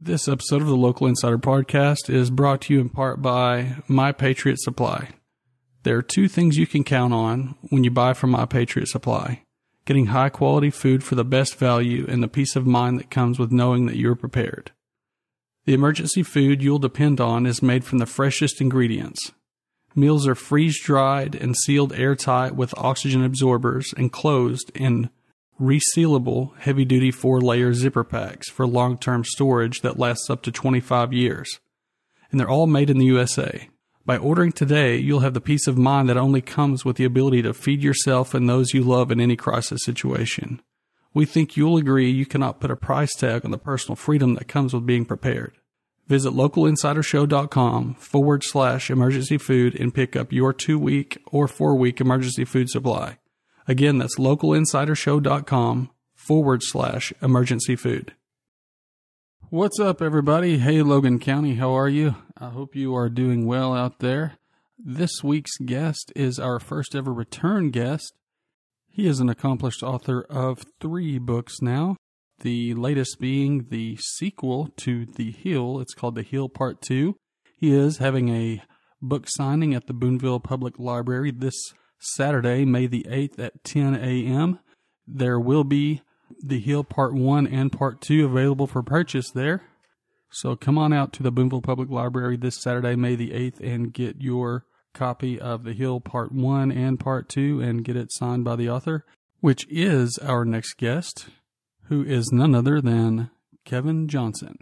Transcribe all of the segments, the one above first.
This episode of the Local Insider Podcast is brought to you in part by My Patriot Supply. There are two things you can count on when you buy from My Patriot Supply: getting high quality food for the best value and the peace of mind that comes with knowing that you're prepared. The emergency food you'll depend on is made from the freshest ingredients. Meals are freeze-dried and sealed airtight with oxygen absorbers and closed in resealable heavy-duty 4-layer zipper packs for long-term storage that lasts up to 25 years. And they're all made in the USA. By ordering today, you'll have the peace of mind that only comes with the ability to feed yourself and those you love in any crisis situation. We think you'll agree you cannot put a price tag on the personal freedom that comes with being prepared. Visit localinsidershow.com/emergency food and pick up your 2-week or 4-week emergency food supply. Again, that's localinsidershow.com/emergency food. What's up, everybody? Hey, Logan County, how are you? I hope you are doing well out there. This week's guest is our first ever return guest. He is an accomplished author of 3 books now, the latest being the sequel to The Hill. It's called The Hill Part 2. He is having a book signing at the Boonville Public Library this Saturday, May the 8th at 10 a.m. There will be The Hill Part 1 and Part 2 available for purchase there. So come on out to the Boonville Public Library this Saturday, May the 8th, and get your copy of The Hill Part 1 and Part 2 and get it signed by the author, which is our next guest, who is none other than Kevin Johnson.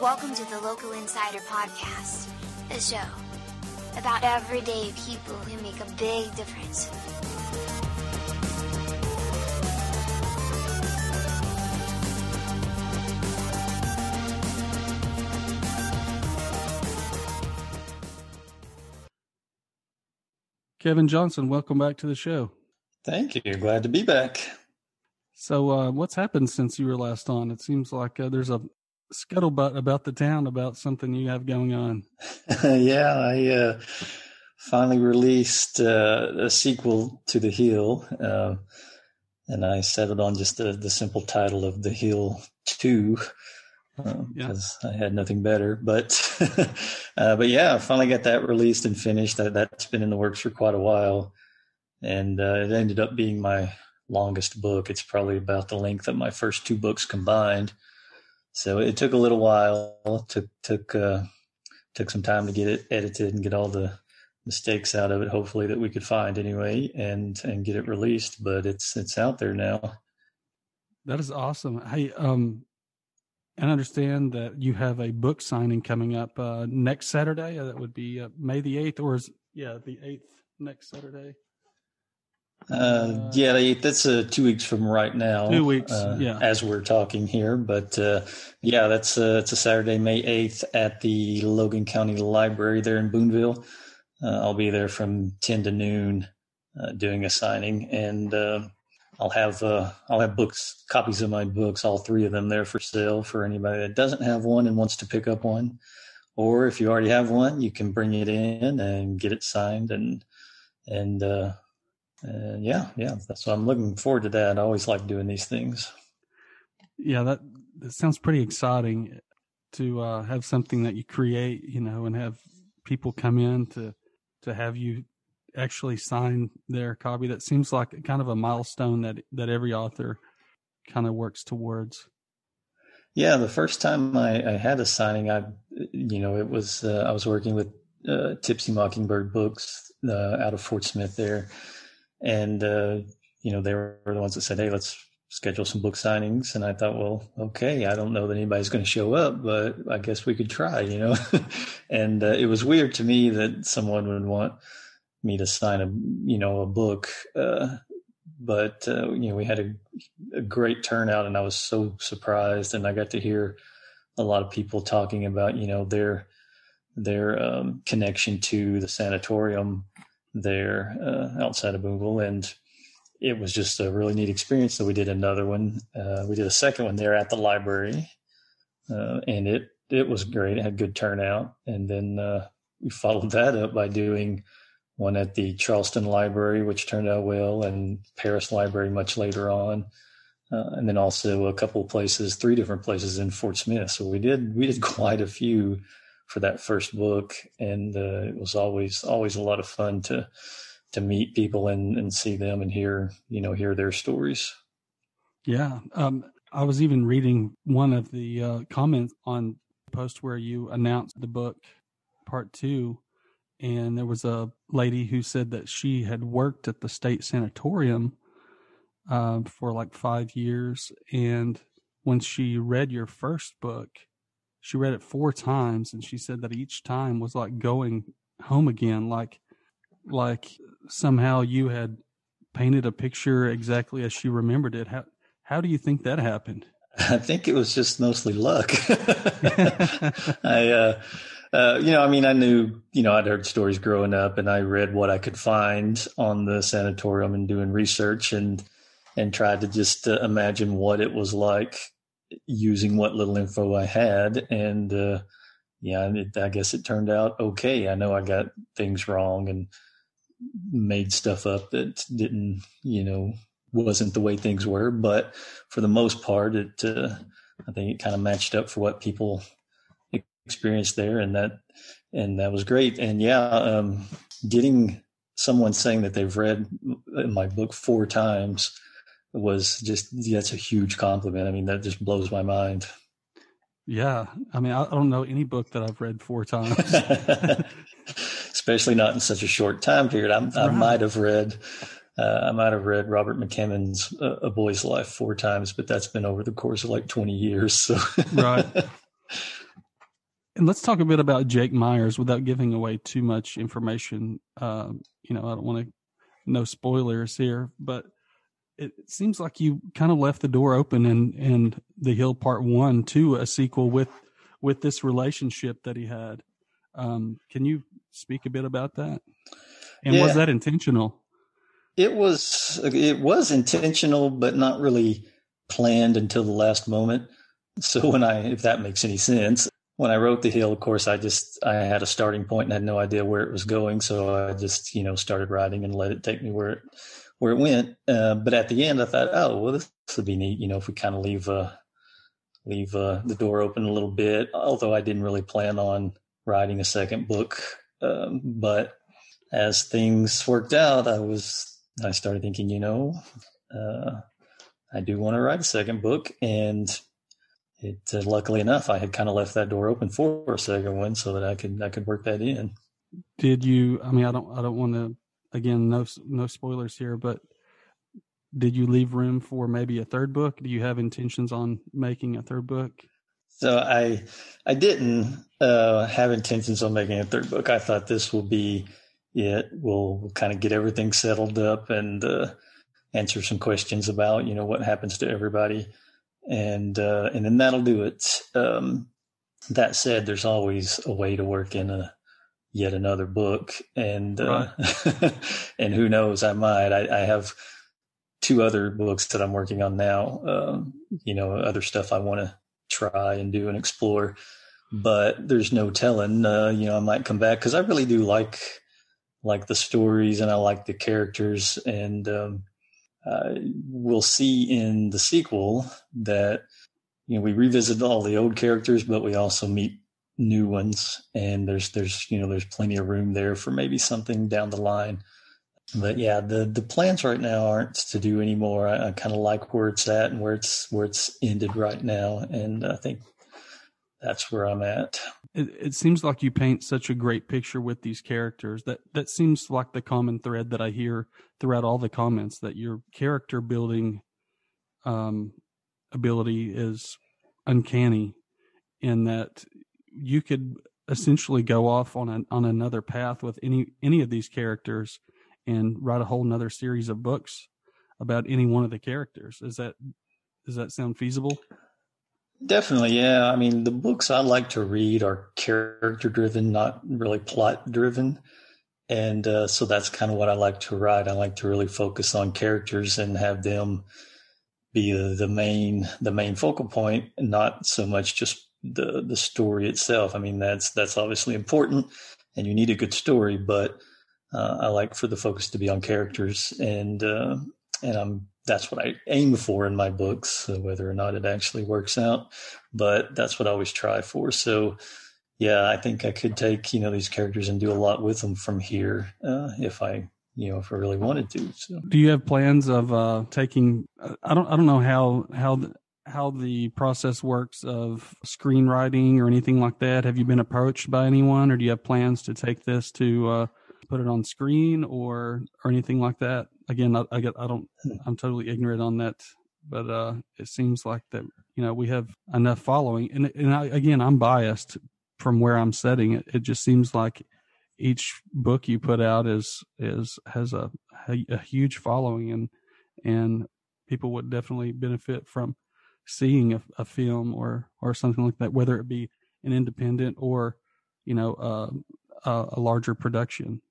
Welcome to the Local Insider Podcast, a show about everyday people who make a big difference. Kevin Johnson, welcome back to the show. Thank you. Glad to be back. So what's happened since you were last on? It seems like there's a scuttlebutt about the town about something you have going on. Yeah, I finally released a sequel to The Hill, and I settled on just the simple title of The Hill 2 because I had nothing better. But yeah, I finally got that released and finished. That's been in the works for quite a while, and it ended up being my longest book. It's probably about the length of my first 2 books combined. So it took a little while. Took some time to get it edited and get all the mistakes out of it, hopefully, that we could find anyway, and get it released. But it's out there now. That is awesome. Hey, and I understand that you have a book signing coming up next Saturday. That would be May the 8th, or the 8th next Saturday. That's 2 weeks from right now. 2 weeks, as we're talking here. But that's it's a Saturday, May 8th at the Logan County Library there in Boonville. I'll be there from 10 to noon doing a signing, and I'll have books, copies of my books, all 3 of them there for sale for anybody that doesn't have one and wants to pick up one. Or if you already have one, you can bring it in and get it signed and that's what I'm looking forward to. That I always like doing these things. Yeah, that sounds pretty exciting to have something that you create, and have people come in to have you actually sign their copy. That seems like kind of a milestone that every author kind of works towards. Yeah, the first time I had a signing, I was working with Tipsy Mockingbird Books out of Fort Smith there. And, they were the ones that said, hey, let's schedule some book signings. And I thought, well, okay, I don't know that anybody's going to show up, but I guess we could try, And it was weird to me that someone would want me to sign a book. But we had a great turnout, and I was so surprised. And I got to hear a lot of people talking about, their connection to the sanatorium there outside of Boonville. And it was just a really neat experience. So we did another one. We did a second one there at the library, and it was great. It had good turnout. And then we followed that up by doing one at the Charleston Library, which turned out well, and Paris Library much later on. And then also a couple of places, 3 different places in Fort Smith. So we did quite a few for that first book. And it was always a lot of fun to meet people and see them and hear their stories. Yeah. I was even reading one of the comments on the post where you announced the book part 2. And there was a lady who said that she had worked at the state sanatorium for like 5 years. And when she read your first book, she read it 4 times. And she said that each time was like going home again, like somehow you had painted a picture exactly as she remembered it. How do you think that happened? I think it was just mostly luck. I knew, I'd heard stories growing up, and I read what I could find on the sanatorium and doing research and tried to just imagine what it was like using what little info I had. And, I guess it turned out okay. I know I got things wrong and made stuff up that didn't, wasn't the way things were. But for the most part, I think it kind of matched up for what people experienced there, and that was great. And getting someone saying that they've read my book 4 times was that's a huge compliment. I mean, that just blows my mind. Yeah. I mean, I don't know any book that I've read 4 times. Especially not in such a short time period. I might have read Robert McKimmon's A Boy's Life 4 times, but that's been over the course of like 20 years. So. Right. And let's talk a bit about Jake Myers without giving away too much information. I don't want to, no spoilers here, but it seems like you kind of left the door open in The Hill Part 1 to a sequel with this relationship that he had. Can you speak a bit about that? And was that intentional? It was intentional, but not really planned until the last moment. So if that makes any sense. When I wrote The Hill, of course, I had a starting point and had no idea where it was going. So I just, started writing and let it take me where it went. But at the end, I thought, oh, well, this would be neat, if we kind of leave the door open a little bit, although I didn't really plan on writing a second book. But as things worked out, I started thinking, I do want to write a second book. And luckily enough, I had kind of left that door open for a second one so that I could work that in. Did you? I mean, I don't want to. Again, no spoilers here, but did you leave room for maybe a third book? Do you have intentions on making a third book? So I didn't have intentions on making a third book. I thought this will be it. We'll kind of get everything settled up and answer some questions about what happens to everybody. And then that'll do it. That said, there's always a way to work in yet another book, and right. And who knows, I might. I have 2 other books that I'm working on now. Other stuff I want to try and do and explore, but there's no telling. I might come back because I really do like the stories and I like the characters, and we'll see in the sequel that we revisit all the old characters, but we also meet new ones, and there's plenty of room there for maybe something down the line. But yeah, the plans right now aren't to do any more. I kind of like where it's at and where it's ended right now, and I think that's where I'm at. It seems like you paint such a great picture with these characters. That seems like the common thread that I hear throughout all the comments, that your character building ability is uncanny, in that you could essentially go off on another path with any of these characters and write a whole nother series of books about any one of the characters. Does that sound feasible? Definitely, yeah. I mean, the books I like to read are character driven, not really plot driven. And so that's kind of what I like to write. I like to really focus on characters and have them be the main focal point, and not so much just the story itself. I mean, that's obviously important, and you need a good story, but I like for the focus to be on characters, and that's what I aim for in my books, whether or not it actually works out. But that's what I always try for. So, yeah, I think I could take these characters and do a lot with them from here if I really wanted to. So. Do you have plans of taking? I don't know how the process works of screenwriting or anything like that. Have you been approached by anyone, or do you have plans to take this to put it on screen or anything like that? Again, I'm totally ignorant on that, but it seems like that we have enough following, and I'm biased from where I'm setting it. It just seems like each book you put out has a huge following, and people would definitely benefit from seeing a film or something like that, whether it be an independent or a larger production.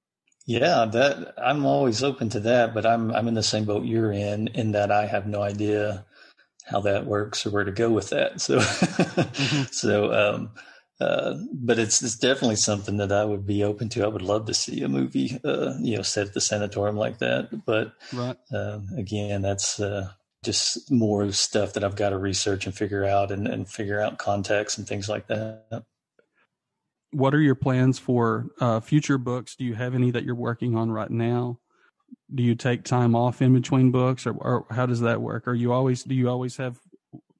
Yeah, that I'm always open to that, but I'm in the same boat you're in that I have no idea how that works or where to go with that. So, but it's definitely something that I would be open to. I would love to see a movie, set at the sanatorium like that. But right. Again, that's just more stuff that I've got to research and figure out and figure out context and things like that. What are your plans for future books? Do you have any that you're working on right now? Do you take time off in between books, or how does that work? Do you always have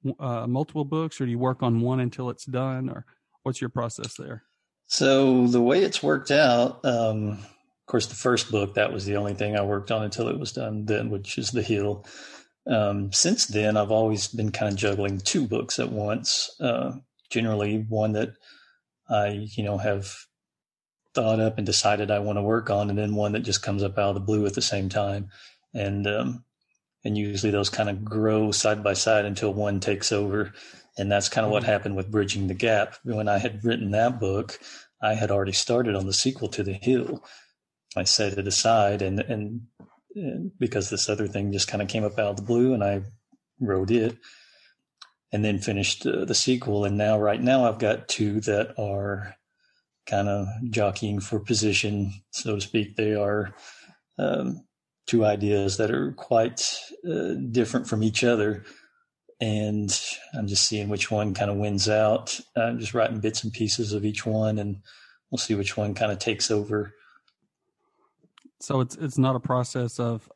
multiple books, or do you work on one until it's done, or what's your process there? So the way it's worked out, of course, the first book, that was the only thing I worked on until it was done then, which is The Hill. Since then, I've always been kind of juggling two books at once, generally one that I, have thought up and decided I want to work on, and then one that just comes up out of the blue at the same time. And usually those kind of grow side by side until one takes over. And that's kind of what happened with Bridging the Gap. When I had written that book, I had already started on the sequel to The Hill. I set it aside and because this other thing just kind of came up out of the blue, and I wrote it and then finished the sequel. And right now I've got two that are kind of jockeying for position, so to speak. They are two ideas that are quite different from each other. And I'm just seeing which one kind of wins out. I'm just writing bits and pieces of each one, and we'll see which one kind of takes over. So it's not a process of,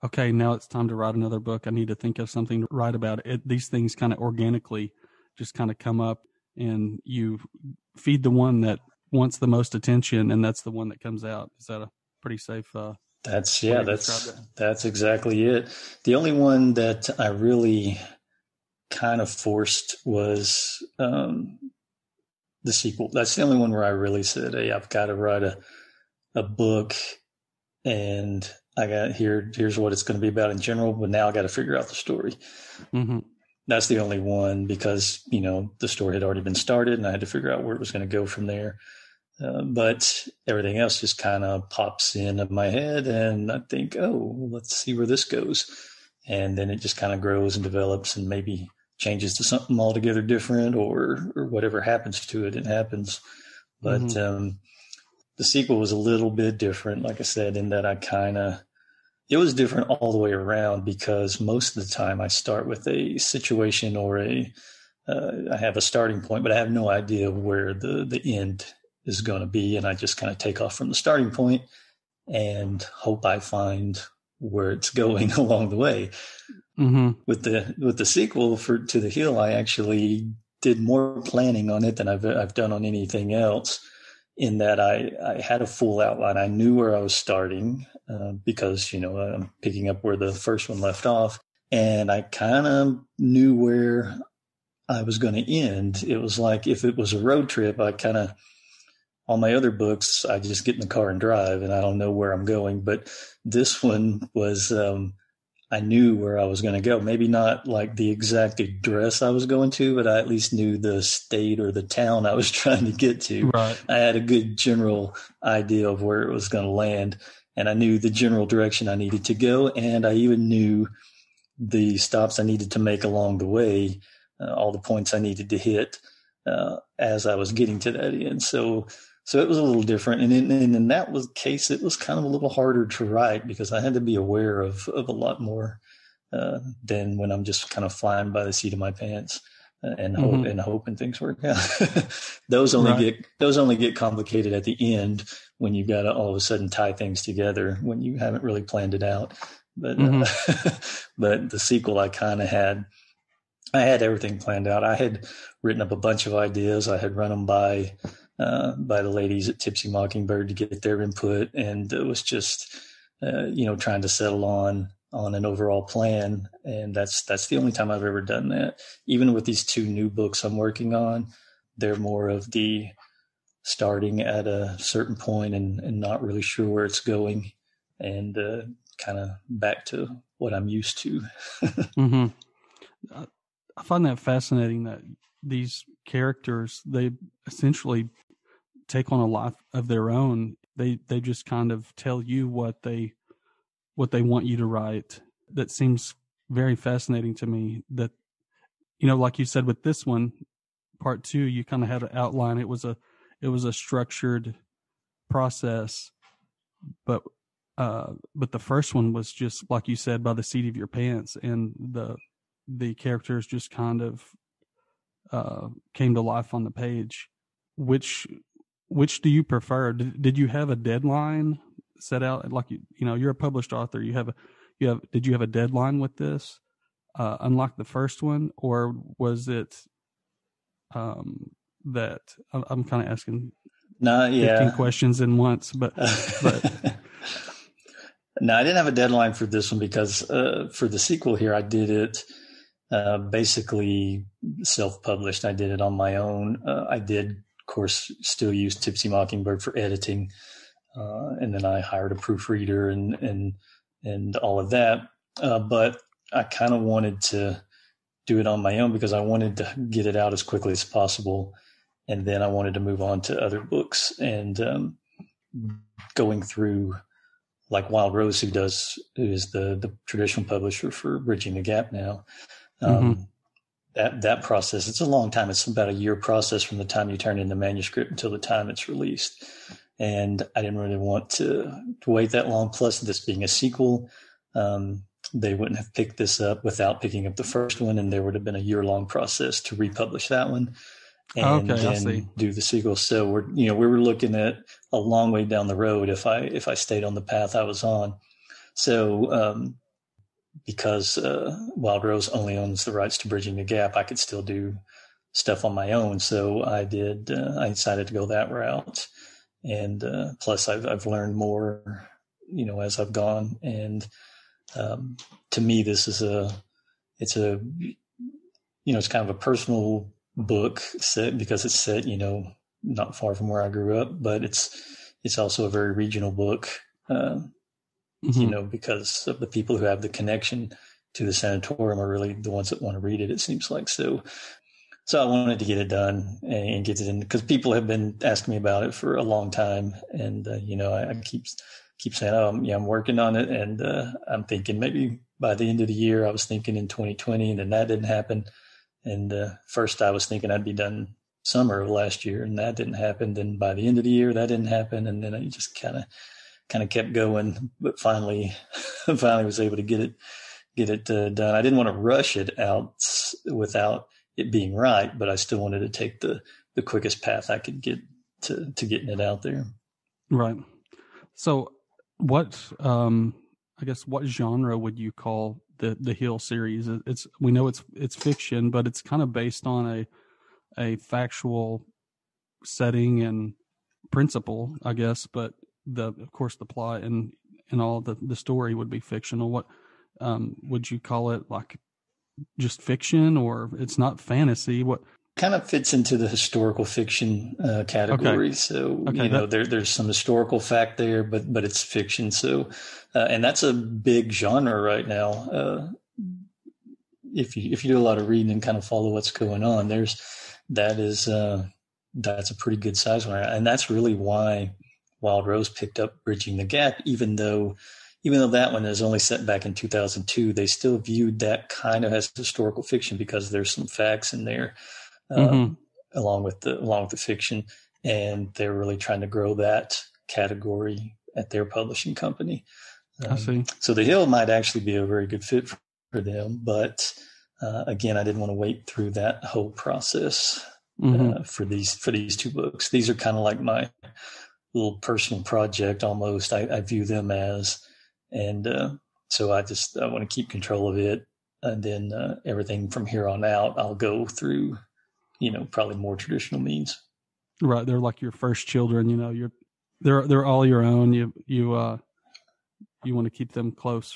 okay, now it's time to write another book. I need to think of something to write about. These things kind of organically just kind of come up, and you feed the one that wants the most attention, and that's the one that comes out. Is that a pretty safe? That's exactly it. The only one that I really kind of forced was the sequel. That's the only one where I really said, "Hey, I've got to write a book, and here's what it's going to be about in general, but now I got to figure out the story." Mm-hmm. That's the only one, because the story had already been started, and I had to figure out where it was going to go from there. But everything else just kind of pops into my head, and I think, oh, let's see where this goes. And then it just kind of grows and develops and maybe changes to something altogether different, or whatever happens to it, it happens. But the sequel was a little bit different, like I said, in that it was different all the way around, because most of the time I start with a situation or I have a starting point, but I have no idea where the end is going to be. And I just kind of take off from the starting point and hope I find where it's going along the way. Mm-hmm. With the sequel to The Hill, I actually did more planning on it than I've done on anything else, in that I had a full outline. I knew where I was starting because, I'm picking up where the first one left off, and I kind of knew where I was going to end. It was like if it was a road trip, I kind of all my other books, I just get in the car and drive, and I don't know where I'm going. But this one was, I knew where I was going to go. Maybe not like the exact address I was going to, but I at least knew the state or the town I was trying to get to. Right. I had a good general idea of where it was going to land, and I knew the general direction I needed to go, and I even knew the stops I needed to make along the way, all the points I needed to hit as I was getting to that end. So it was a little different. And in that case, it was kind of a little harder to write because I had to be aware of a lot more than when I'm just kind of flying by the seat of my pants and hoping things work out. Those only get complicated at the end when you've got to all of a sudden tie things together when you haven't really planned it out. But but the sequel, I had everything planned out. I had written up a bunch of ideas. I had run them by the ladies at Tipsy Mockingbird to get their input, and it was just trying to settle on an overall plan. And that's the only time I've ever done that. Even with these 2 new books I'm working on, they're more of the starting at a certain point and not really sure where it's going, and kind of back to what I'm used to. I find that fascinating that these characters, they essentially take on a life of their own. They just kind of tell you what they want you to write. That seems very fascinating to me. That, like you said with this one, part 2, you kind of had an outline. It was a structured process, but the first one was just, like you said, by the seat of your pants, and the characters just kind of came to life on the page. Which do you prefer? Did you have a deadline set out? Like you're a published author. Did you have a deadline with this, unlike the first one, or was it that I'm kind of asking 15 questions in once, but. No, I didn't have a deadline for this one because for the sequel here, I did it basically self-published. I did it on my own. I did, of course, still use Tipsy Mockingbird for editing, and then I hired a proofreader and all of that. But I kind of wanted to do it on my own because I wanted to get it out as quickly as possible, and then I wanted to move on to other books. And going through, like Wild Rose, who is the traditional publisher for Bridging the Gap now. That process, it's a long time. It's about a year process from the time you turn in the manuscript until the time it's released. And I didn't really want to wait that long. Plus, this being a sequel, they wouldn't have picked this up without picking up the first one, and there would have been a year-long process to republish that one and then do the sequel. So we were looking at a long way down the road if I stayed on the path I was on. So because Wild Rose only owns the rights to Bridging the Gap, I could still do stuff on my own. So I did. I decided to go that route, and plus I've learned more, as I've gone. And to me, this is it's kind of a personal book set because it's set, not far from where I grew up, but it's also a very regional book. Because of the people who have the connection to the sanatorium are really the ones that want to read it I'm like. So I wanted to get it done and get it in because people have been asking me about it for a long time. And, I keep saying, I'm working on it. And I'm thinking maybe by the end of the year. I was thinking in 2020, and then that didn't happen. And first I was thinking I'd be done summer of last year, and that didn't happen. Then by the end of the year, that didn't happen. And then I just kind of kept going, but finally was able to get it done. I didn't want to rush it out without it being right, but I still wanted to take the quickest path I could get to getting it out there. Right. So what genre would you call the Hill series? We know it's fiction, but it's kind of based on a factual setting and principle, I guess, but of course the plot and all the story would be fictional. What would you call it? Like just fiction, or it's not fantasy? What kind of fits into the historical fiction category. Okay. So, Okay. there's some historical fact there, but it's fiction. So, and that's a big genre right now. If you do a lot of reading and kind of follow what's going on, that's a pretty good size one. And that's really why Wild Rose picked up Bridging the Gap, even though that one is only set back in 2002, they still viewed that kind of as historical fiction because there's some facts in there, along with the fiction, and they're really trying to grow that category at their publishing company. I see. So The Hill might actually be a very good fit for them, but again, I didn't want to wait through that whole process for these two books. These are kind of like my little personal project almost. I view them as, and so I want to keep control of it, and then everything from here on out, I'll go through, probably more traditional means. Right, they're like your first children. They're all your own. You want to keep them close.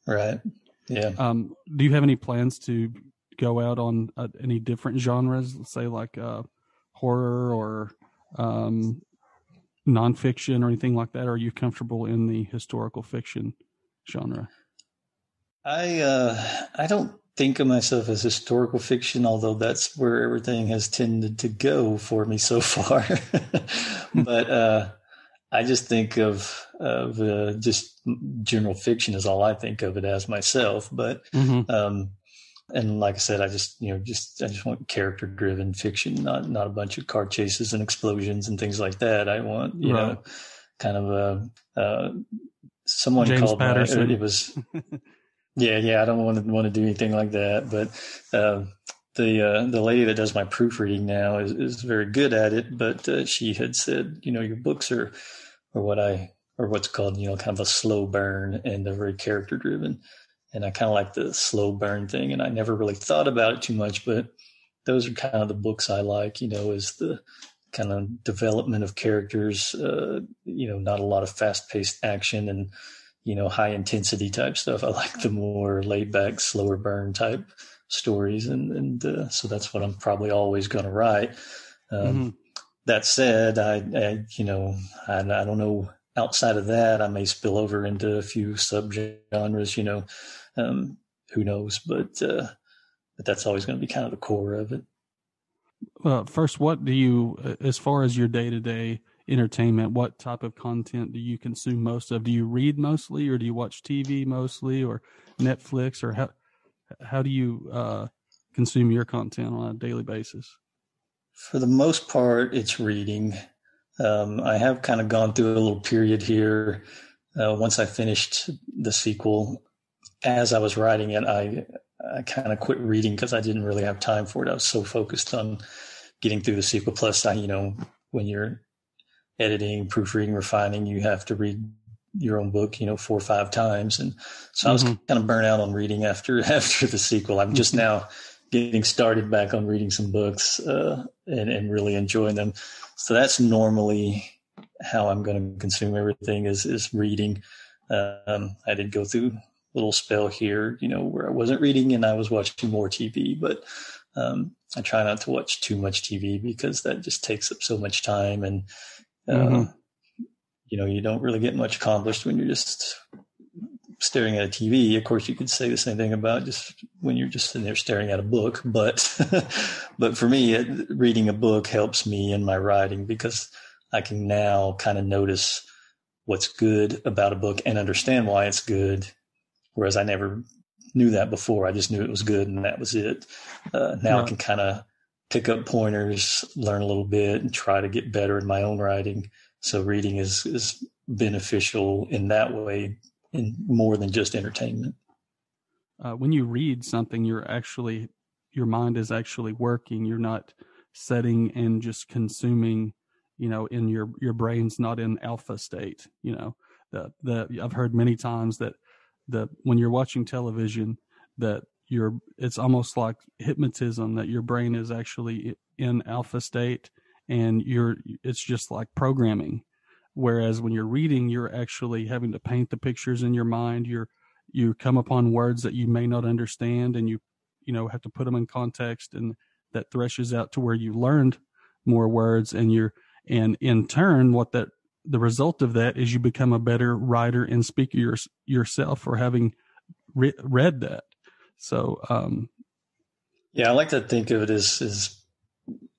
Right. Yeah. Do you have any plans to go out on any different genres, let's say like horror or nonfiction or anything like that? Or are you comfortable in the historical fiction genre? I don't think of myself as historical fiction, although that's where everything has tended to go for me so far. But I just think of just general fiction is all I think of it as myself. But and like I said, I just want character driven fiction, not a bunch of car chases and explosions and things like that. I want kind of someone James called Patterson. It was yeah. I don't want to do anything like that, but. The lady that does my proofreading now is very good at it, but she had said, your books are what's called, kind of a slow burn, and they're very character driven. And I kind of like the slow burn thing, and I never really thought about it too much, but those are kind of the books I like, is the kind of development of characters, not a lot of fast paced action and, high intensity type stuff. I like the more laid back, slower burn type stories, and so that's what I'm probably always going to write. That said, I don't know. Outside of that, I may spill over into a few subgenres. Who knows? But that's always going to be kind of the core of it. First, what do you, as far as your day-to-day entertainment, what type of content do you consume most of? Do you read mostly, or do you watch TV mostly, or Netflix, or how do you consume your content on a daily basis? For the most part, it's reading. I have kind of gone through a little period here. Once I finished the sequel, as I was writing it, I kind of quit reading because I didn't really have time for it. I was so focused on getting through the sequel. Plus, when you're editing, proofreading, refining, you have to read your own book, 4 or 5 times. And so I was kind of burnt out on reading after the sequel. I'm just now getting started back on reading some books and really enjoying them. So that's normally how I'm going to consume everything is reading. I did go through a little spell here, where I wasn't reading and I was watching more TV, but I try not to watch too much TV because that just takes up so much time, and you don't really get much accomplished when you're just staring at a TV. Of course, you could say the same thing about just when you're just sitting there staring at a book, but for me, reading a book helps me in my writing because I can now kind of notice what's good about a book and understand why it's good, whereas I never knew that before. I just knew it was good and that was it. Now I can kind of pick up pointers, learn a little bit, and try to get better in my own writing. So reading is beneficial in that way, in more than just entertainment. When you read something, your mind is actually working. You're not setting and just consuming, in your brain's not in alpha state. I've heard many times that when you're watching television, that it's almost like hypnotism, that your brain is actually in alpha state and it's just like programming. Whereas when you're reading, you're actually having to paint the pictures in your mind. You come upon words that you may not understand, and you have to put them in context and that threshes out to where you learned more words, and and in turn, the result of that is you become a better writer and speaker yourself for having read that. So, yeah, I like to think of it as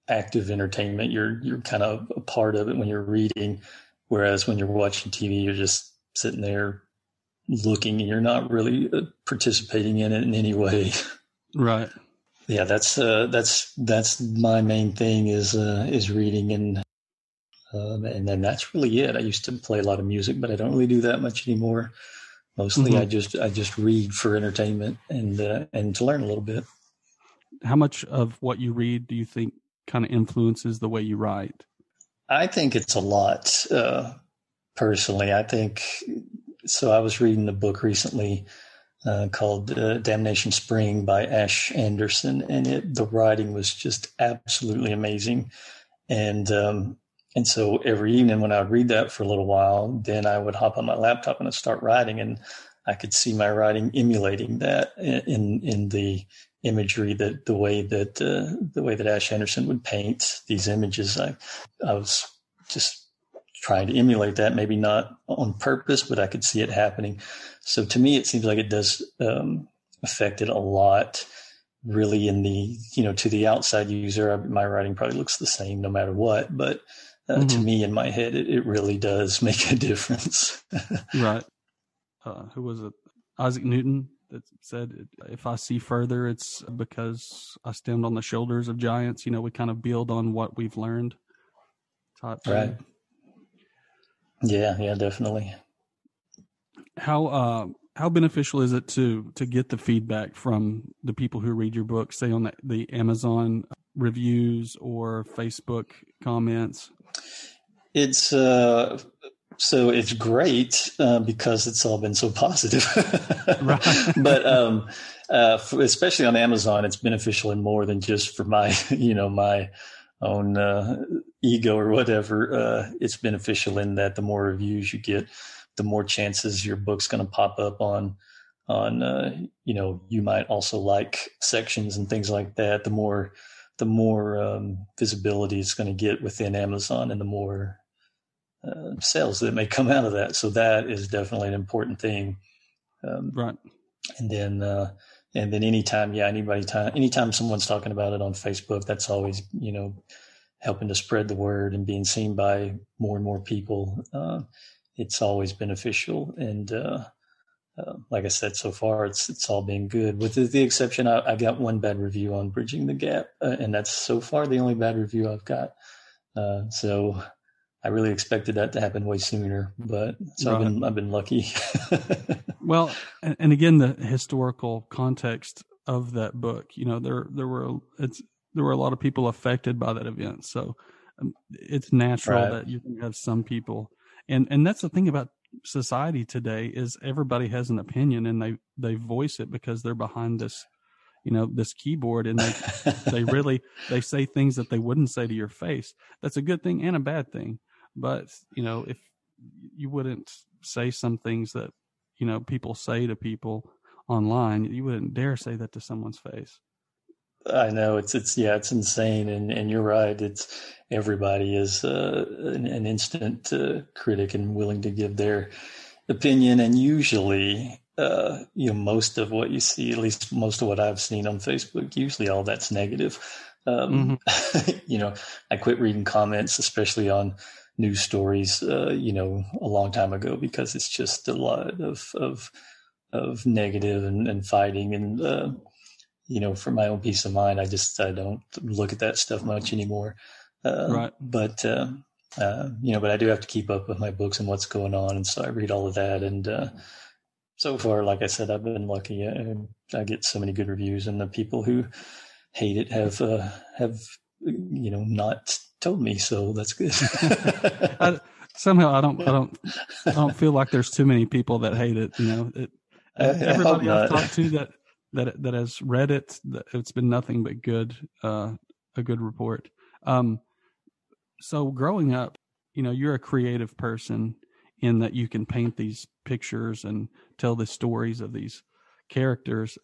active entertainment. You're kind of a part of it when you're reading, whereas when you're watching TV, you're just sitting there looking, and you're not really participating in it in any way. Right. Yeah, that's my main thing is reading, and then that's really it. I used to play a lot of music, but I don't really do that much anymore. Mostly, Mm-hmm. I just read for entertainment and to learn a little bit. How much of what you read do you think kind of influences the way you write? I think it's a lot. Personally, I think so. I was reading a book recently called Damnation Spring by Ash Anderson, and the writing was just absolutely amazing. And so every evening when I would read that for a little while, then I would hop on my laptop and I'd start writing, and I could see my writing emulating that in the imagery, that the way that Ash Anderson would paint these images. I was just trying to emulate that, maybe not on purpose, but I could see it happening. So to me, it seems like it does affect it a lot. Really, in the, to the outside user, my writing probably looks the same no matter what. But to me, in my head, it really does make a difference. Right. Who was it? Isaac Newton that said, "If I see further, it's because I stand on the shoulders of giants." We kind of build on what we've learned. Type thing. Right. Yeah, definitely. How beneficial is it to get the feedback from the people who read your book, say on the Amazon reviews or Facebook comments? It's so it's great because it's all been so positive. Right. But especially on Amazon, it's beneficial in more than just for my my own ego or whatever. It's beneficial in that the more reviews you get, the more chances your book's going to pop up on you might also like sections and things like that. The more visibility it's going to get within Amazon, and the more sales that may come out of that. So that is definitely an important thing. Right. And then anytime someone's talking about it on Facebook, that's always, helping to spread the word and being seen by more and more people. It's always beneficial. And, like I said, so far it's all been good, with the exception. I got one bad review on Bridging the Gap, and that's so far the only bad review I've got. So I really expected that to happen way sooner, but so right. I've been lucky. Well, and again, the historical context of that book, there were a lot of people affected by that event, so it's natural right. that you can have some people, and that's the thing about society today, is everybody has an opinion, and they voice it because they're behind this this keyboard, and they say things that they wouldn't say to your face. That's a good thing and a bad thing. But, if you wouldn't say some things that, people say to people online, you wouldn't dare say that to someone's face. I know it's insane. And you're right. It's everybody is an instant critic and willing to give their opinion. And usually, most of what you see, at least most of what I've seen on Facebook, usually all that's negative. I quit reading comments, especially on news stories, a long time ago, because it's just a lot of negative and fighting. And, for my own peace of mind, I don't look at that stuff much anymore. Right. But I do have to keep up with my books and what's going on. And so I read all of that. And, so far, like I said, I've been lucky. I get so many good reviews, and the people who hate it have not told me, so that's good. Somehow I don't feel like there's too many people that hate it. Everybody I've talked to that has read it, it's been nothing but good, a good report. So growing up, you're a creative person in that you can paint these pictures and tell the stories of these characters.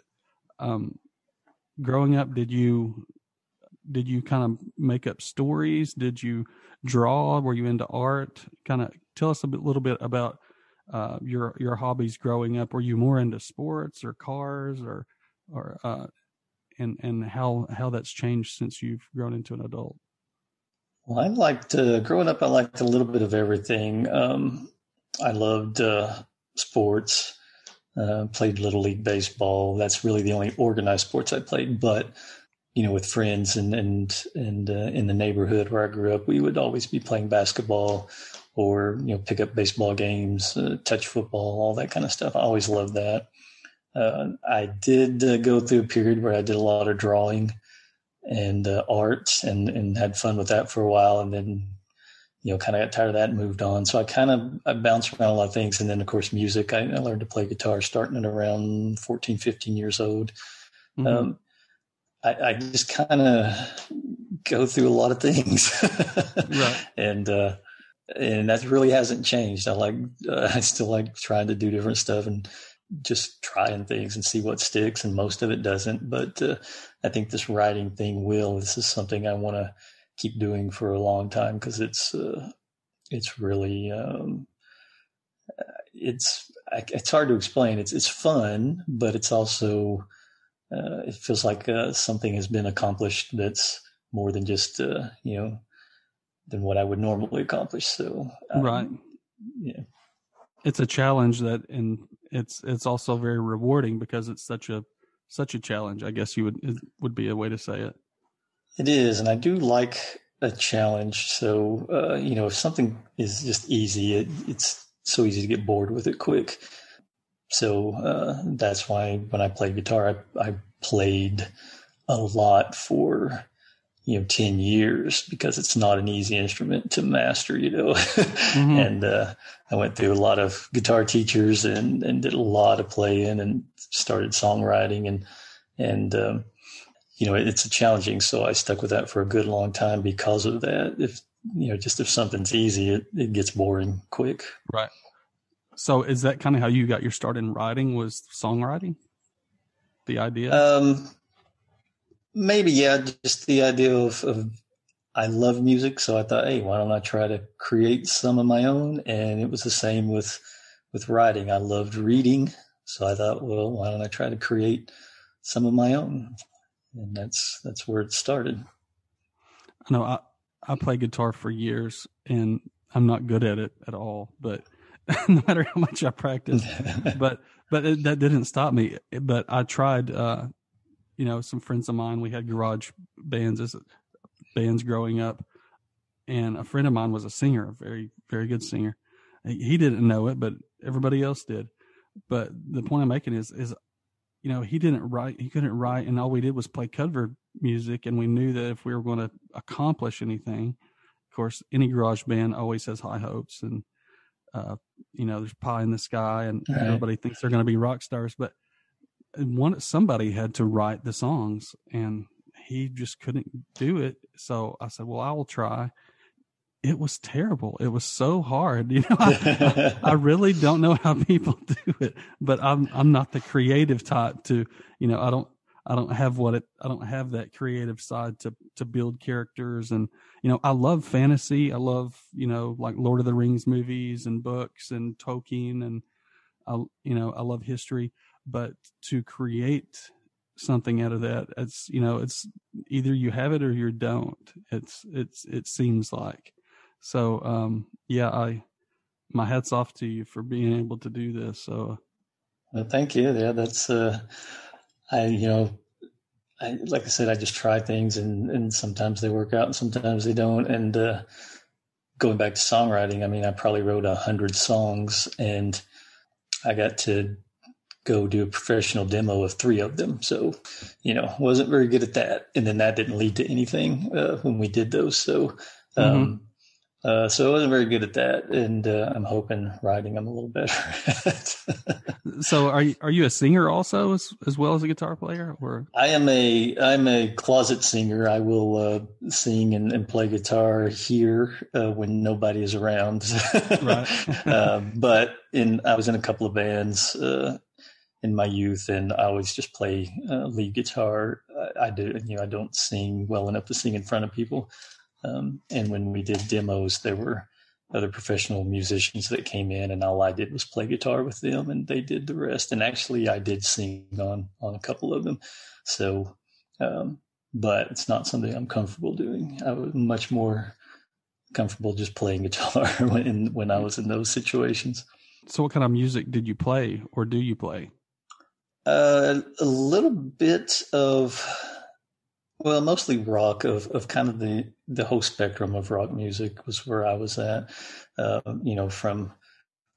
Growing up, did you did you kind of make up stories? Did you draw? Were you into art? Kind of tell us little bit about your hobbies growing up. Were you more into sports or cars or and how that's changed since you've grown into an adult? Well, growing up, I liked a little bit of everything. I loved sports, played Little League baseball. That's really the only organized sports I played. But, with friends and in the neighborhood where I grew up, we would always be playing basketball or, pick up baseball games, touch football, all that kind of stuff. I always loved that. I did go through a period where I did a lot of drawing and art and had fun with that for a while. And then, kind of got tired of that and moved on. So I bounced around a lot of things. And then, of course, music. I learned to play guitar starting at around 14, 15 years old. Mm-hmm. I just kind of go through a lot of things. Right. And that really hasn't changed. I still like trying to do different stuff and just trying things and see what sticks, and most of it doesn't. But I think this writing thing this is something I want to keep doing for a long time, because it's really it's hard to explain. It's fun, but it's also it feels like something has been accomplished that's more than just than what I would normally accomplish. So right, yeah, it's a challenge and it's also very rewarding because it's such a challenge. I guess would be a way to say it. It is, and I do like a challenge. So if something is just easy, it's so easy to get bored with it quick. So that's why when I played guitar, I played a lot for 10 years, because it's not an easy instrument to master, mm-hmm. And I went through a lot of guitar teachers and did a lot of playing and started songwriting and it's challenging. So I stuck with that for a good long time because of that. If something's easy, it gets boring quick. Right. So is that kind of how you got your start in writing, was songwriting? The idea? Maybe, yeah. Just the idea of I love music. So I thought, hey, why don't I try to create some of my own? And it was the same with writing. I loved reading. So I thought, well, why don't I try to create some of my own? And that's where it started. I know I played guitar for years and I'm not good at it at all, but no matter how much I practice, but that didn't stop me. But I tried, some friends of mine, we had garage bands growing up, and a friend of mine was a singer, a very, very good singer. He didn't know it, but everybody else did. But the point I'm making is, he couldn't write, and all we did was play cover music. And we knew that if we were going to accomplish anything, of course, any garage band always has high hopes, and there's pie in the sky, and right. Everybody thinks they're going to be rock stars. But somebody had to write the songs, and he just couldn't do it. So I said, well, I will try. It was terrible. It was so hard. I really don't know how people do it, but I'm not the creative type to, I don't have that creative side to build characters. And, I love fantasy. I love, like Lord of the Rings movies and books and Tolkien, and I love history, but to create something out of that, it's either you have it or you don't. It seems like. So, my hat's off to you for being able to do this. So, well, thank you. Yeah, that's, like I said, I just try things and sometimes they work out and sometimes they don't. And, going back to songwriting, I mean, I probably wrote 100 songs and I got to go do a professional demo of 3 of them. So, wasn't very good at that. And then that didn't lead to anything, when we did those. So, mm-hmm. So I wasn't very good at that, and I'm hoping writing I'm a little better at. So are you a singer also as well as a guitar player? Or I'm a closet singer. I will sing and play guitar here when nobody is around. Right. But I was in a couple of bands in my youth, and I always just play lead guitar. I do, I don't sing well enough to sing in front of people. And when we did demos, there were other professional musicians that came in, and all I did was play guitar with them, and they did the rest. And actually, I did sing on a couple of them. So, but it's not something I'm comfortable doing. I was much more comfortable just playing guitar when I was in those situations. So what kind of music did you play, or do you play? A little bit of, well, mostly rock, of kind of the whole spectrum of rock music was where I was at.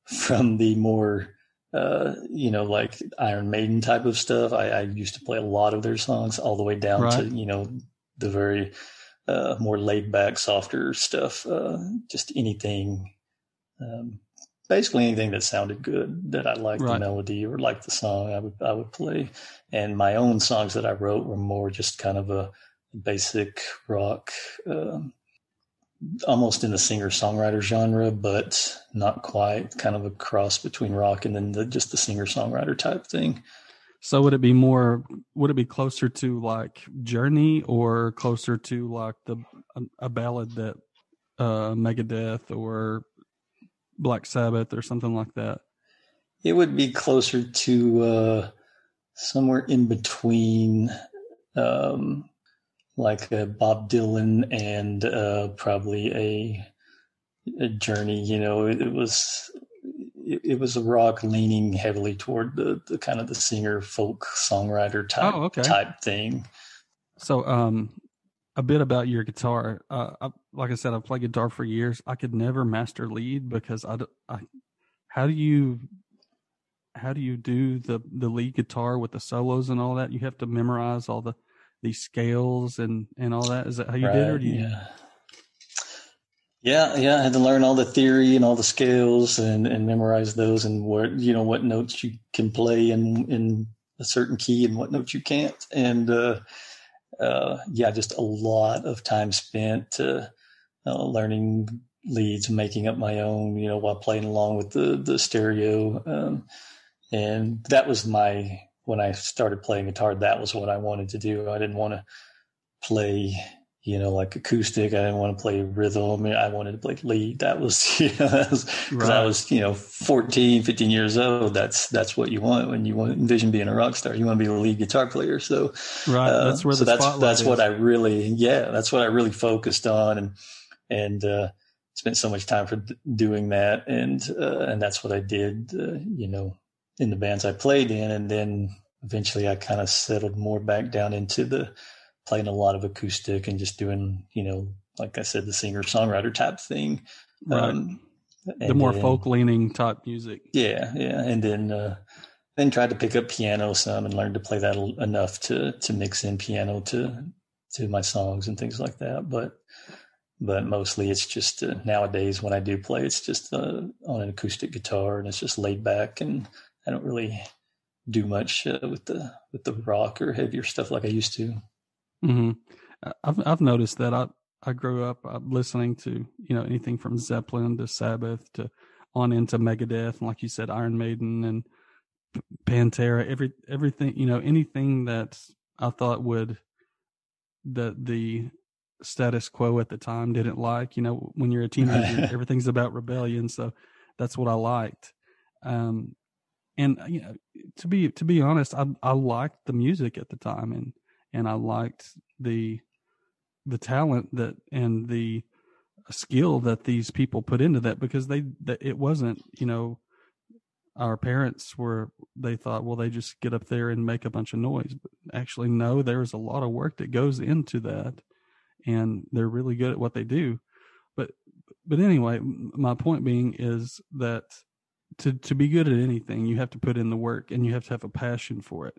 From the more, like Iron Maiden type of stuff. I used to play a lot of their songs, all the way down to, the very more laid back, softer stuff. Just anything, basically anything that sounded good, that I liked the melody or liked the song, I would play. And my own songs that I wrote were more just kind of a basic rock, almost in the singer-songwriter genre, but not quite, kind of a cross between rock and then just the singer-songwriter type thing. So would it be closer to like Journey, or closer to like a ballad that Megadeth or Black Sabbath or something like that? It would be closer to somewhere in between, like Bob Dylan and probably a Journey. It was a rock leaning heavily toward the kind of the singer folk songwriter type thing. So a bit about your guitar. Like I said, I've played guitar for years. I could never master lead because how do you do the lead guitar with the solos and all that? You have to memorize all these scales and all that. Is that how you did it? Or do you... Yeah. I had to learn all the theory and all the scales and memorize those, and what notes you can play in a certain key and what notes you can't. And just a lot of time spent learning leads, making up my own, while playing along with the stereo. And that was when I started playing guitar, that was what I wanted to do. I didn't want to play, like acoustic. I didn't want to play rhythm. I wanted to play lead. That was, because I was, 14, 15 years old. That's what you want when you envision being a rock star. You want to be a lead guitar player. So, that's where that's what I really focused on, and spent so much time doing that. And that's what I did, in the bands I played in. And then eventually I kind of settled more back down into playing a lot of acoustic and just doing, like I said, the singer-songwriter type thing. Right. The more folk-leaning type music. Yeah. And then tried to pick up piano some and learn to play that enough to mix in piano to my songs and things like that. But mostly it's just nowadays when I do play, it's just on an acoustic guitar, and it's just laid back, and I don't really do much with the rock or heavier stuff like I used to. Mm-hmm. I've noticed that I grew up listening to anything from Zeppelin to Sabbath to on into Megadeth, and like you said, Iron Maiden and Pantera. Everything anything that I thought that the status quo at the time didn't like. When you're a teenager, everything's about rebellion, so that's what I liked. And to be honest, I liked the music at the time, and I liked the talent and the skill that these people put into that, because it wasn't, our parents they thought, well, they just get up there and make a bunch of noise. But actually, no, there's a lot of work that goes into that, and they're really good at what they do. But anyway, my point being is that to be good at anything, you have to put in the work, and you have to have a passion for it.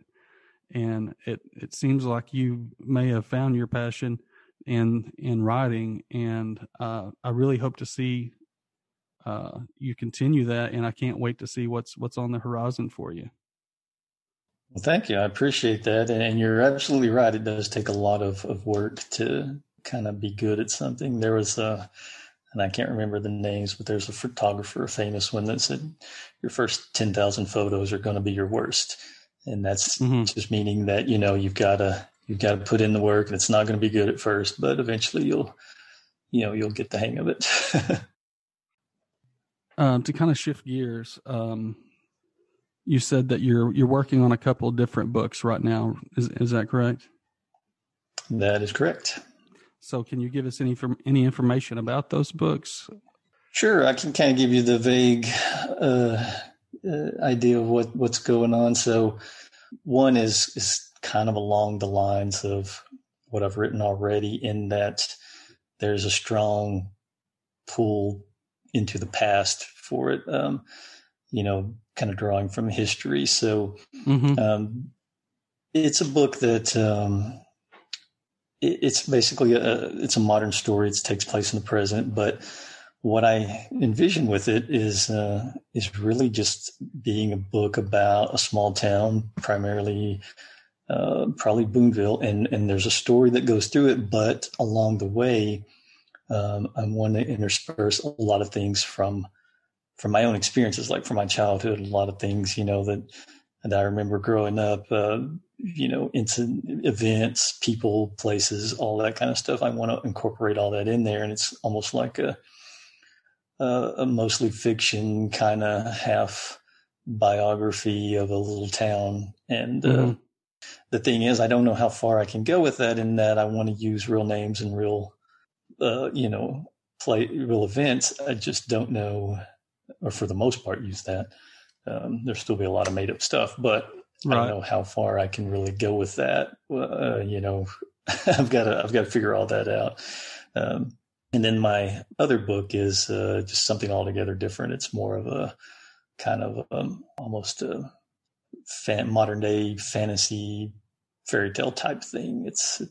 And it seems like you may have found your passion in writing, and I really hope to see you continue that, and I can't wait to see what's on the horizon for you. Well, thank you. I appreciate that. And you're absolutely right. It does take a lot of work to kind of be good at something. There was and I can't remember the names, but there's a photographer, a famous one, that said your first 10,000 photos are going to be your worst. And that's just meaning that, you've got to you've got to put in the work, and it's not going to be good at first, but eventually you'll get the hang of it. To kind of shift gears, you said that you're working on a couple of different books right now. Is that correct? That is correct. So can you give us any information about those books? Sure. I can kind of give you the vague idea of what's going on. So one is kind of along the lines of what I've written already, in that there's a strong pull into the past for it, kind of drawing from history. So it's a book that it's basically it's a modern story. It takes place in the present, but what I envision with it is really just being a book about a small town, primarily probably Boonville, and there's a story that goes through it. But along the way, I want to intersperse a lot of things from my own experiences, like from my childhood. A lot of things, that I remember growing up. Into events, people, places, all that kind of stuff. I want to incorporate all that in there, and it's almost like a mostly fiction, kind of half biography of a little town. And the thing is, I don't know how far I can go with that, in that I want to use real names and real, real events. I just don't know, or for the most part, use that. There'll still be a lot of made up stuff, but right. I don't know how far I can really go with that. I've got to figure all that out. And then my other book is just something altogether different. It's more of a kind of almost a modern day fantasy fairy tale type thing. It's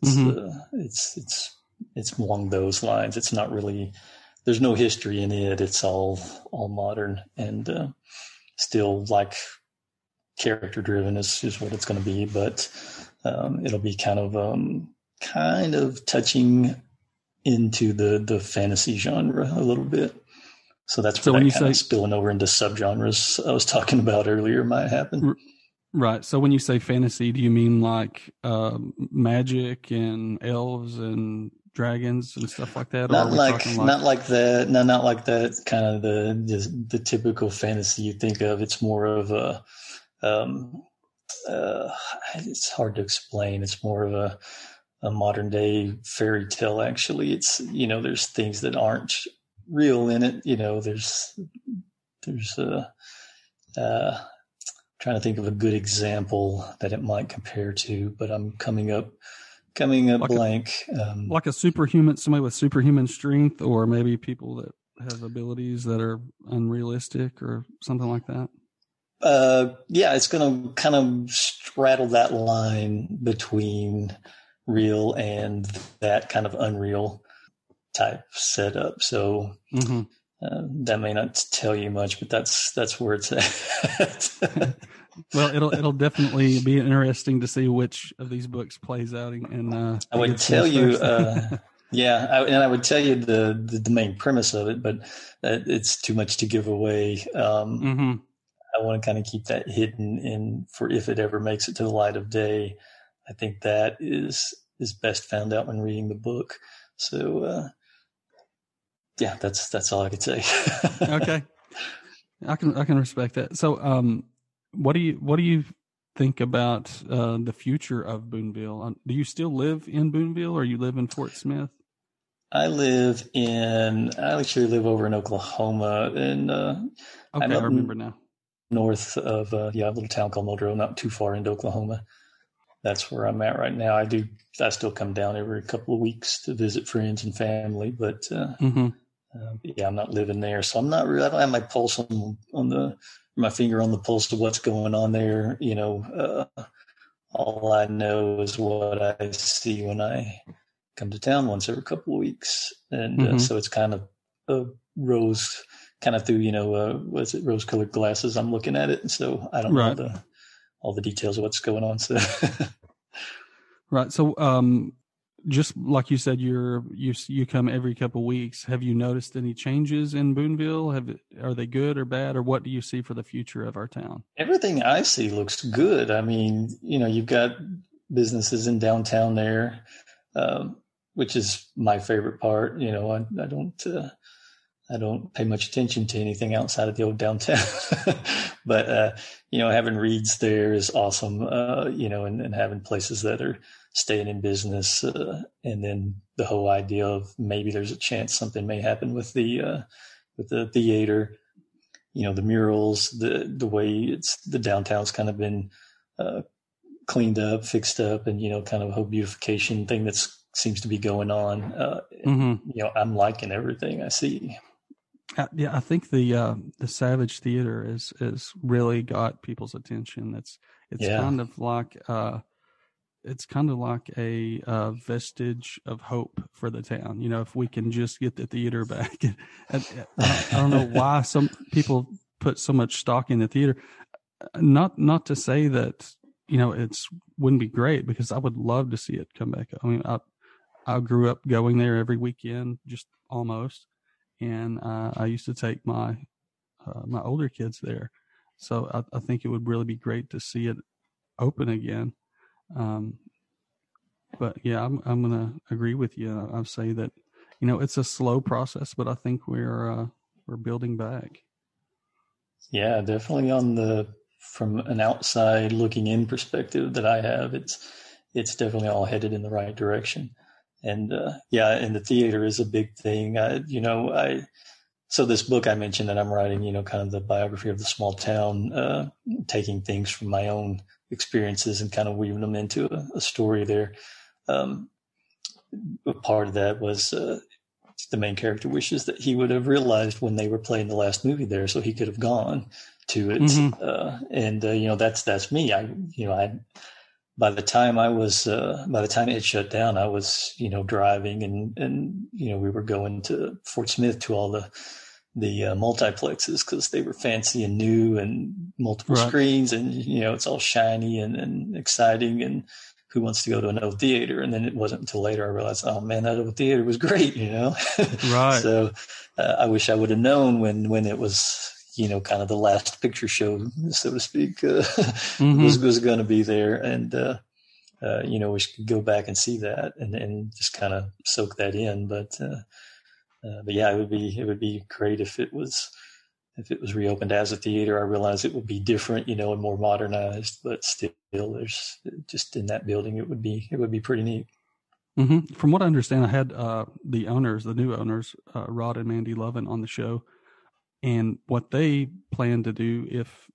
along those lines. It's not really, there's no history in it. It's all modern, and still like character driven is what it's going to be, but it'll be kind of touching into the fantasy genre a little bit. So that's where that kind of spilling over into subgenres I was talking about earlier might happen. Right. So when you say fantasy, do you mean like magic and elves and dragons and stuff like that? Not like that. No, not like that. Kind of the typical fantasy you think of. It's more of a it's hard to explain. It's more of a modern day fairy tale. Actually, it's there's things that aren't real in it. There's trying to think of a good example that it might compare to, but I'm coming up like blank. Like a superhuman, somebody with superhuman strength, or maybe people that have abilities that are unrealistic or something like that. Yeah, it's going to kind of straddle that line between real and that kind of unreal type setup. So that may not tell you much, but that's where it's at. Well, it'll definitely be interesting to see which of these books plays out. And I would tell you, I would tell you the main premise of it, but it's too much to give away. I want to kind of keep that hidden in for if it ever makes it to the light of day. I think that is best found out when reading the book. So, that's all I could say. Okay. I can respect that. So, what do you think about the future of Boonville? Do you still live in Boonville, or you live in Fort Smith? I actually live over in Oklahoma, and okay, I remember now. North of a little town called Muldrow, not too far into Oklahoma. That's where I'm at right now. I still come down every couple of weeks to visit friends and family, but I'm not living there, so I'm not really. I don't have my pulse my finger on the pulse of what's going on there. All I know is what I see when I come to town once every couple of weeks, and so it's kind of a rose. Kind of through, rose-colored glasses. I'm looking at it, and so I don't know all the details of what's going on. So, right. So, just like you said, you come every couple of weeks. Have you noticed any changes in Boonville? Are they good or bad, or what do you see for the future of our town? Everything I see looks good. I mean, you've got businesses in downtown there, which is my favorite part. I don't pay much attention to anything outside of the old downtown, but, having Reed's there is awesome, and having places that are staying in business. And then the whole idea of maybe there's a chance something may happen with the theater, the murals, the way the downtown's kind of been, cleaned up, fixed up, and, kind of a whole beautification thing that seems to be going on. I'm liking everything I see. I think the Savage Theater is really got people's attention. It's kind of like a vestige of hope for the town. If we can just get the theater back. I don't know why some people put so much stock in the theater. Not to say that it's wouldn't be great, because I would love to see it come back. I mean, I grew up going there every weekend, just almost. And I used to take my older kids there, so I think it would really be great to see it open again. But yeah, I'm gonna agree with you. I'll say that it's a slow process, but I think we're building back. Yeah, definitely from an outside looking in perspective that I have, it's definitely all headed in the right direction. And and the theater is a big thing. So this book I mentioned that I'm writing, kind of the biography of the small town, taking things from my own experiences and kind of weaving them into a story there. A part of that was the main character wishes that he would have realized when they were playing the last movie there, so he could have gone to it. Mm-hmm. That's me. By the time it had shut down, I was, driving and we were going to Fort Smith to all the multiplexes, because they were fancy and new and multiple screens, and, it's all shiny and exciting, and who wants to go to an old theater? And then it wasn't until later I realized, oh man, that old theater was great, Right. So I wish I would have known when it was, kind of the last picture show, so to speak, was going to be there. And, we should go back and see that and just kind of soak that in. But yeah, it would be great if it was reopened as a theater. I realize it would be different, and more modernized, but still there's just in that building, it would be pretty neat. Mm-hmm. From what I understand, I had the new owners, Rod and Mandy Lovin, on the show. And what they plan to do, if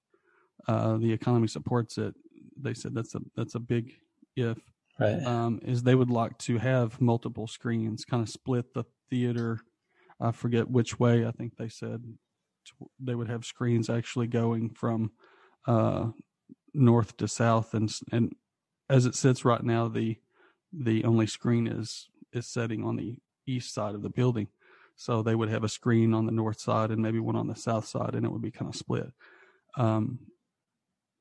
the economy supports it, they said that's a big if. Right. Is they would like to have multiple screens, kind of split the theater. I forget which way. I think they said they would have screens actually going from north to south, and as it sits right now, the only screen is setting on the east side of the building. So they would have a screen on the north side and maybe one on the south side, and it would be kind of split,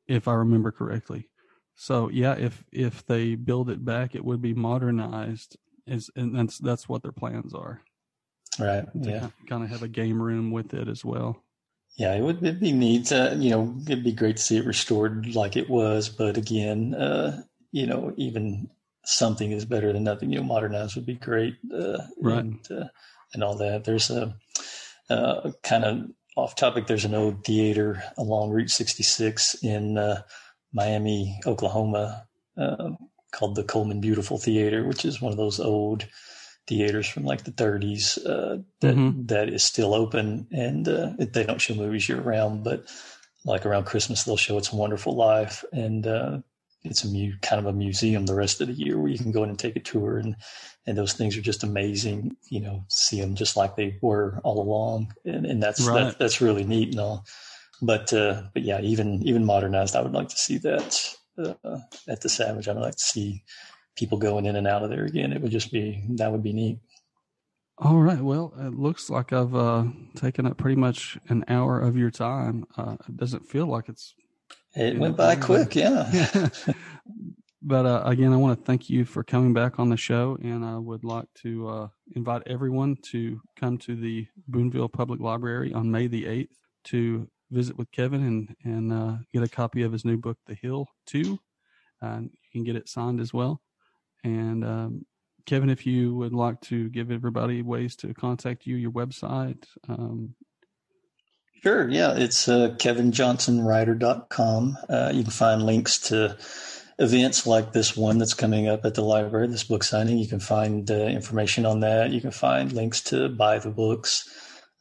if I remember correctly. So yeah, if they build it back, it would be modernized, and that's what their plans are. Right. To kind of have a game room with it as well. Yeah, it'd be neat. It'd be great to see it restored like it was. But again, even something is better than nothing. Modernized would be great. Right. And all that. There's a kind of off topic. There's an old theater along Route 66 in Miami, Oklahoma, called the Coleman Beautiful Theater, which is one of those old theaters from like the 30s that is still open, and they don't show movies year round, but like around Christmas they'll show It's a Wonderful Life, and it's kind of a museum the rest of the year where you can go in and take a tour, and those things are just amazing. See them just like they were all along, and that's right. That's really neat and all. But yeah, even modernized, I would like to see that at the Savage. I would like to see people going in and out of there again. That would be neat. All right. Well, it looks like I've taken up pretty much an hour of your time. It doesn't feel like it went by quick. Yeah. But again, I want to thank you for coming back on the show, and I would like to invite everyone to come to the Boonville Public Library on May the 8th to visit with Kevin and get a copy of his new book, The Hill 2. you can get it signed as well. And Kevin, if you would like to give everybody ways to contact you, your website. Sure. Yeah. It's kevinjohnsonwriter.com. You can find links to events like this one that's coming up at the library, this book signing. You can find information on that. You can find links to buy the books.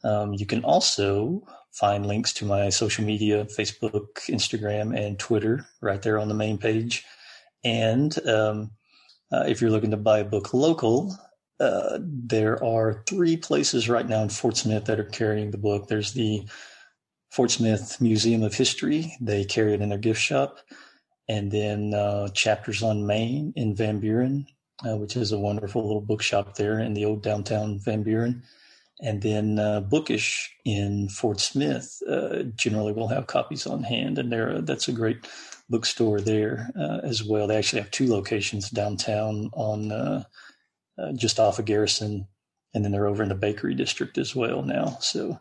You can also find links to my social media, Facebook, Instagram, and Twitter right there on the main page. And if you're looking to buy a book local, there are 3 places right now in Fort Smith that are carrying the book. There's the Fort Smith Museum of History. They carry it in their gift shop. And then Chapters on Main in Van Buren, which is a wonderful little bookshop there in the old downtown Van Buren. And then Bookish in Fort Smith generally will have copies on hand. And that's a great bookstore there as well. They actually have 2 locations downtown on just off of Garrison. And then they're over in the Bakery District as well now. So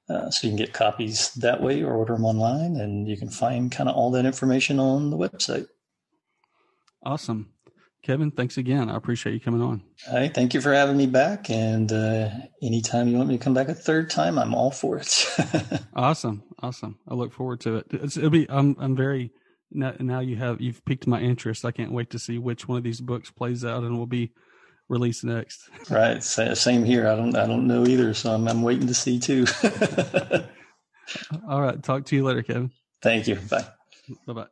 you can get copies that way or order them online, and you can find kind of all that information on the website. Awesome. Kevin, thanks again. I appreciate you coming on. Hey, thank you for having me back. And anytime you want me to come back a 3rd time, I'm all for it. Awesome. I look forward to it. I'm very, now you've piqued my interest. I can't wait to see which one of these books plays out and will be released next. Right. Same here. I don't know either. So I'm waiting to see too. All right. Talk to you later, Kevin. Thank you. Bye. Bye-bye.